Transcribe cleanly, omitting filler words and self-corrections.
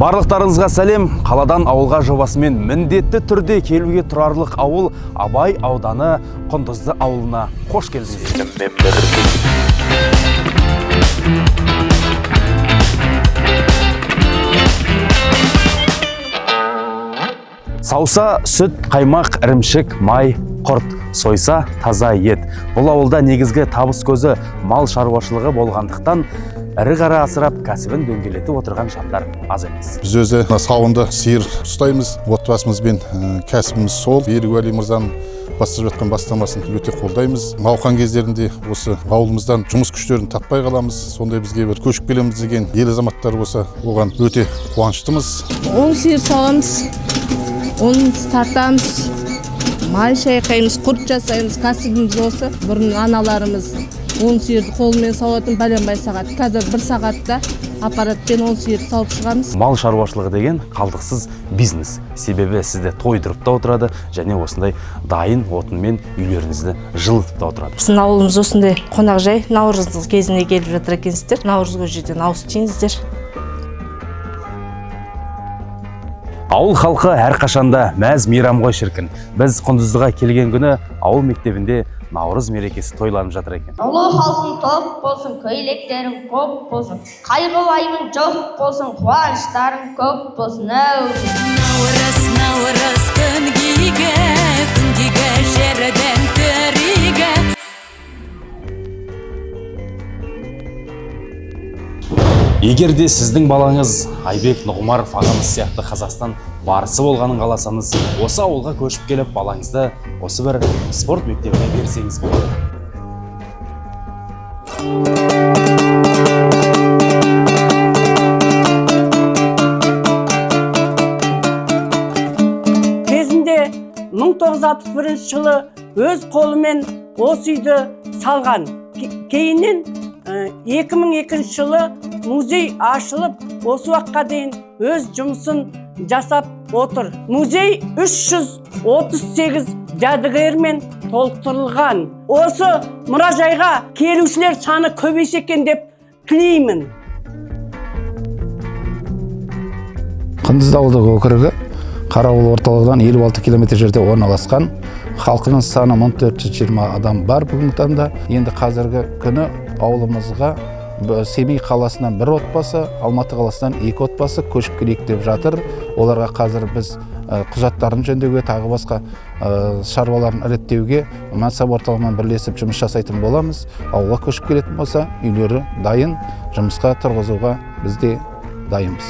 Барлықтарыңызға сәлем. Қаладан ауылға жобасымен міндетті түрде келуге тұрарлық ауыл Абай ауданы Құндызды ауылына қош келдіңіздер. Сауса сүт, қаймақ, ірімшік, май, құрт, сойса таза ет. Бұл ауылда негізгі табыс көзі мал шаруашылығы болғандықтан ірі қара асырап кәсібін дөңгелетіп отырған жандар аз емес. Біз өзі сауынды сиыр ұстаймыз, отбасымызбен кәсібіміз сол. Берік Уәли мырзаның бастап жатқан бастамасын өте қолдаймыз. Науқан кездерінде осы ауылымыздан жұмыс күштерін таппай қаламыз. Сондай бізге бір көшіп келеміз деген ел азаматтар болса, оған өте қуаныштымыз. Он сиыр сауамыз, он тартамыз, май шайқаймыз, құрт жасаймыз, кәсібіміз осы. Бұрын аналарымыз 10 сиырды қолымен сауатын бәленбай сағат. Қазір 1 сағатта аппаратпен 10 сиырды сауып шығамыз. Мал шаруашылығы деген қалдықсыз бизнес. Себебі сізді тойдырып та отырады, және осындай дайын отынмен үйлеріңізді жылытып та отырады. Біздің ауылымыз осындай қонақжай, Наурыз кезіне келіп жатыр екенсіздер. Наурыз көжеден ауыз тиіңіздер. Ауыл халқы әрқашанда мәз мейрам ғой шіркін. Біз Құндыздыға келген күні ауыл мектебінде Наурыз мерекесі тойланып жатыр екен. Ұлы халқың топ болсын, көйлектерің көп болсын, қайғы уайымың жоқ болсын, қуаныштарың көп болсын. Наурыз күнгейге, жерден түріге. Егер де сіздің балаңыз Айбек Нұғымаров ағамыз сияқты Қазақстан барысы болғанын қаласаңыз, осы ауылға көшіп келіп балаңызды осы бір спорт мектебіне берсеңіз болады. Кезінде 1961 жылы өз қолымен осы үйді салған. Кейіннен 2002 жылы музей ашылып, осы уақытқа дейін өз жұмысын жасап отыр. Музей 338 жәдігермен толықтырылған. Осы мұражайға келушілер саны көбейсе екен деп тілеймін. Құндызды ауылдық округі Қарауыл орталығынан 56 км жерде орналасқан. Халқының саны 1420 адам бар бүгінгі таңда. Енді қазіргі күні ауылымызға Семей қаласынан 1 отбасы, Алматы қаласынан 2 отбасы көшіп келейік деп жатыр. Оларға қазір біз құжаттарын жөндеуге, тағы басқа шаруаларын реттеуге Мансап орталығымен бірлесіп жұмыс жасайтын боламыз. Ауылға көшіп келетін болса, үйлері дайын, жұмысқа тұрғызуға біз де дайынбыз.